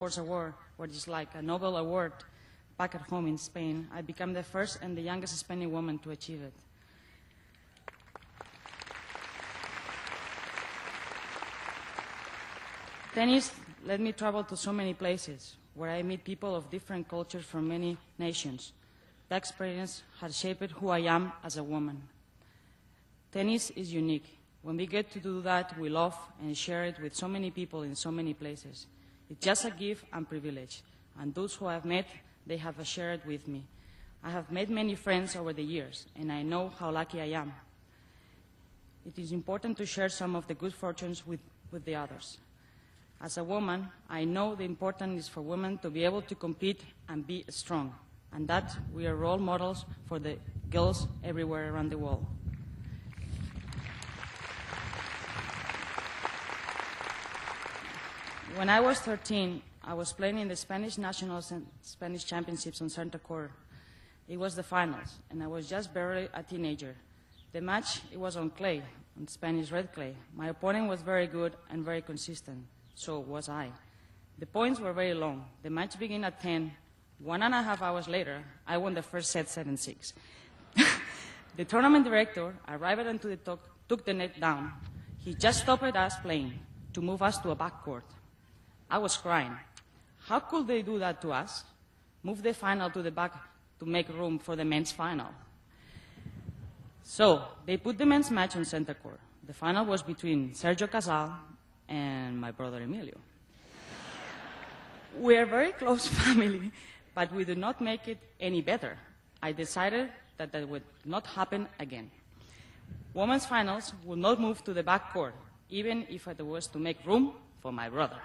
Sports Award, what is like a Nobel Award back at home in Spain. I became the first and the youngest Spanish woman to achieve it. Tennis let me travel to so many places where I meet people of different cultures from many nations. That experience has shaped who I am as a woman. Tennis is unique. When we get to do that, we love and share it with so many people in so many places. It's just a gift and privilege. And those who I've met, they have shared it with me. I have made many friends over the years, and I know how lucky I am. It is important to share some of the good fortunes with the others. As a woman, I know the importance is for women to be able to compete and be strong, and that we are role models for the girls everywhere around the world. When I was 13, I was playing in the Spanish Nationals and Spanish Championships on Center Court. It was the finals, and I was just barely a teenager. The match, it was on clay, on Spanish red clay. My opponent was very good and very consistent. So was I. The points were very long. The match began at 10. 1.5 hours later, I won the first set 7-6. The tournament director arrived into the talk, took the net down. He just stopped us playing to move us to a backcourt. I was crying. How could they do that to us? Move the final to the back to make room for the men's final. So they put the men's match on center court. The final was between Sergio Casal and my brother Emilio. We are very close family, but we did not make it any better. I decided that that would not happen again. Women's finals would not move to the back court, even if it was to make room for my brother.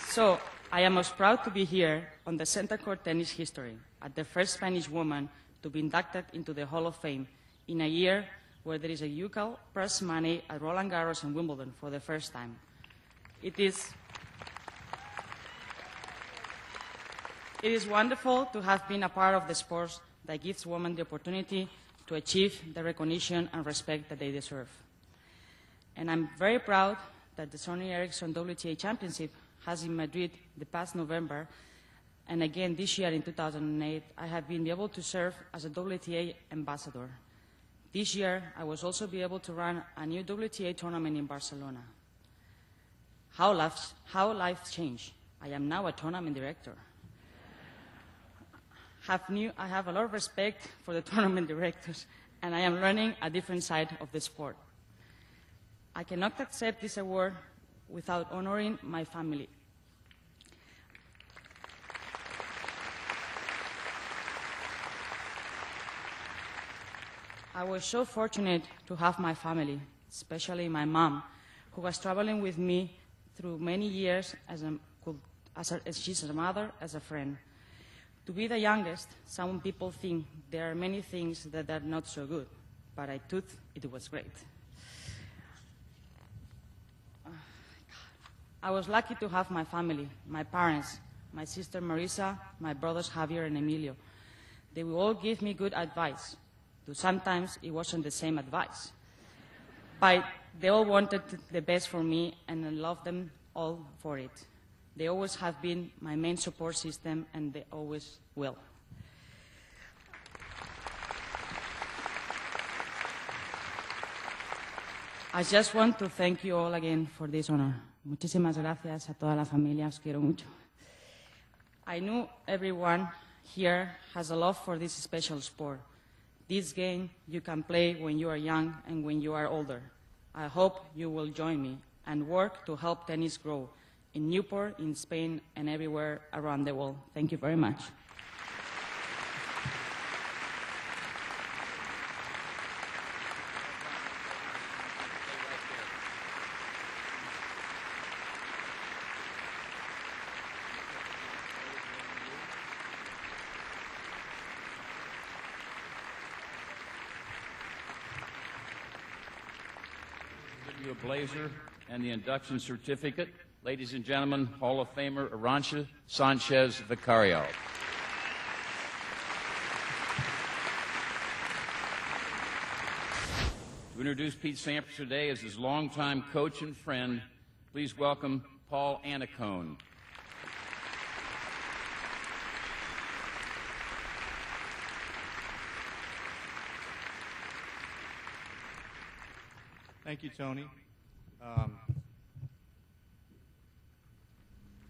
So I am most proud to be here on the center court tennis history, as the first Spanish woman to be inducted into the Hall of Fame in a year where there is a UCAL prize money at Roland Garros and Wimbledon for the first time. It is wonderful to have been a part of the sports that gives women the opportunity to achieve the recognition and respect that they deserve. And I'm very proud that the Sony Ericsson WTA Championship has in Madrid the past November, and again this year in 2008, I have been able to serve as a WTA ambassador. This year, I will also be able to run a new WTA tournament in Barcelona. How life changed. I am now a tournament director. I have a lot of respect for the tournament directors, and I am learning a different side of the sport. I cannot accept this award without honoring my family. I was so fortunate to have my family, especially my mom, who was traveling with me through many years she's a mother, as a friend. To be the youngest, some people think there are many things that are not so good, but I thought it was great. I was lucky to have my family, my parents, my sister Marisa, my brothers Javier and Emilio. They will all give me good advice, though sometimes it wasn't the same advice. But they all wanted the best for me, and I love them all for it. They always have been my main support system, and they always will. I just want to thank you all again for this honor. Muchísimas gracias a toda la familia, os quiero mucho. I know everyone here has a love for this special sport. This game you can play when you are young and when you are older. I hope you will join me and work to help tennis grow in Newport, in Spain, and everywhere around the world. Thank you very much. Give you a blazer and the induction certificate. Ladies and gentlemen, Hall of Famer Arantxa Sanchez Vicario. To introduce Pete Sampras today as his longtime coach and friend, please welcome Paul Annacone. Thank you, Tony.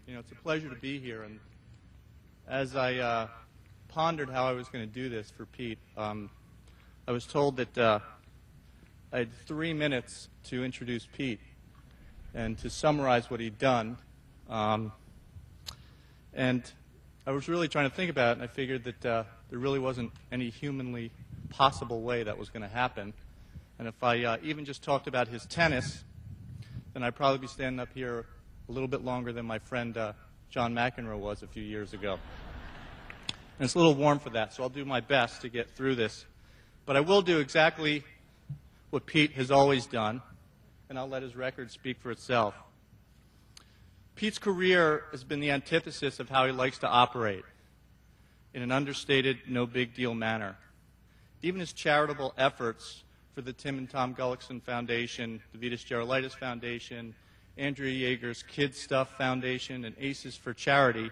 It's a pleasure to be here. And as I pondered how I was going to do this for Pete, I was told that I had 3 minutes to introduce Pete and to summarize what he'd done. And I was really trying to think about it, and I figured that there really wasn't any humanly possible way that was going to happen. And if I even just talked about his tennis, then I'd probably be standing up here a little bit longer than my friend John McEnroe was a few years ago. And it's a little warm for that, so I'll do my best to get through this. But I will do exactly what Pete has always done, and I'll let his record speak for itself. Pete's career has been the antithesis of how he likes to operate, in an understated, no-big-deal manner. Even his charitable efforts for the Tim and Tom Gullickson Foundation, the Vitas Gerulaitis Foundation, Andrea Yeager's Kids Stuff Foundation, and Aces for Charity,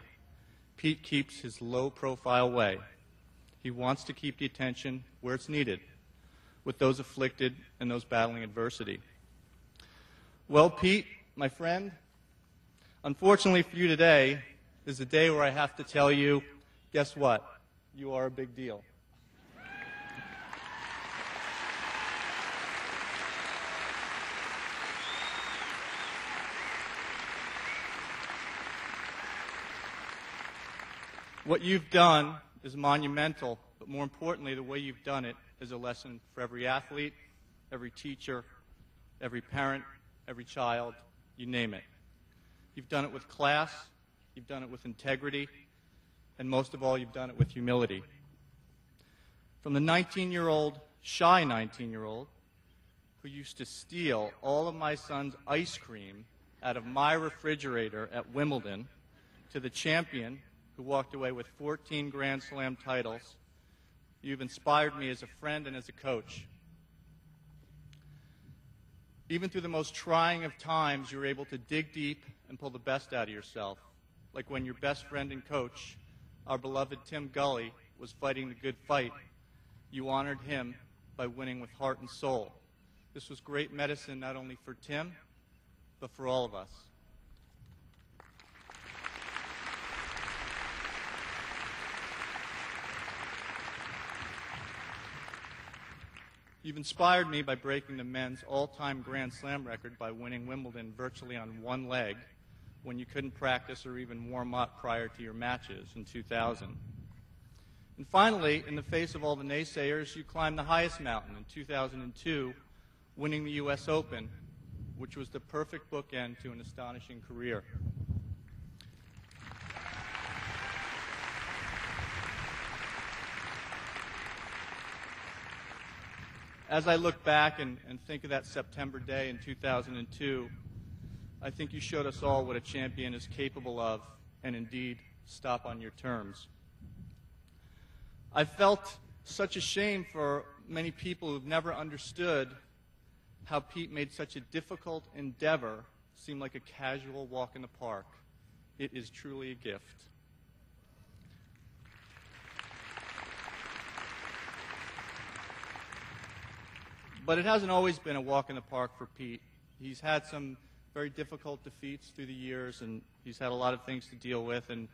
Pete keeps his low-profile way. He wants to keep the attention where it's needed, with those afflicted and those battling adversity. Well, Pete, my friend, unfortunately for you today is the day where I have to tell you, guess what? You are a big deal. What you've done is monumental, but more importantly, the way you've done it is a lesson for every athlete, every teacher, every parent, every child, you name it. You've done it with class, you've done it with integrity, and most of all, you've done it with humility. From the 19-year-old, shy 19-year-old, who used to steal all of my son's ice cream out of my refrigerator at Wimbledon, to the champion who walked away with 14 Grand Slam titles, you've inspired me as a friend and as a coach. Even through the most trying of times, you're able to dig deep and pull the best out of yourself, like when your best friend and coach, our beloved Tim Gully, was fighting the good fight. You honored him by winning with heart and soul. This was great medicine not only for Tim, but for all of us. You've inspired me by breaking the men's all-time Grand Slam record by winning Wimbledon virtually on one leg when you couldn't practice or even warm up prior to your matches in 2000. And finally, in the face of all the naysayers, you climbed the highest mountain in 2002, winning the U.S. Open, which was the perfect bookend to an astonishing career. As I look back and think of that September day in 2002, I think you showed us all what a champion is capable of, and indeed, stop on your terms. I felt such a shame for many people who've never understood how Pete made such a difficult endeavor seem like a casual walk in the park. It is truly a gift. But it hasn't always been a walk in the park for Pete. He's had some very difficult defeats through the years, and he's had a lot of things to deal with. And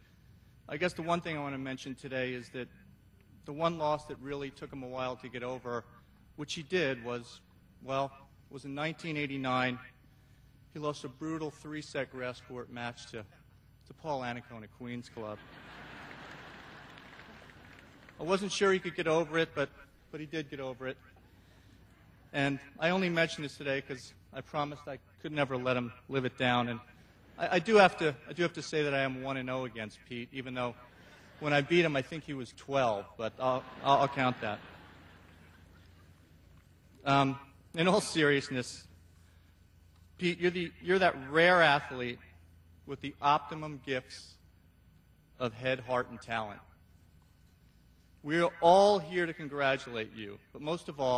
I guess the one thing I want to mention today is that the one loss that really took him a while to get over, which he did, was in 1989. He lost a brutal 3-set grass court match to Paul Annacone at Queens Club. I wasn't sure he could get over it, but he did get over it. And I only mention this today because I promised I could never let him live it down. And I do have to say that I am 1-0 against Pete, even though when I beat him, I think he was 12. But I'll count that. In all seriousness, Pete, you're that rare athlete with the optimum gifts of head, heart, and talent. We're all here to congratulate you, but most of all,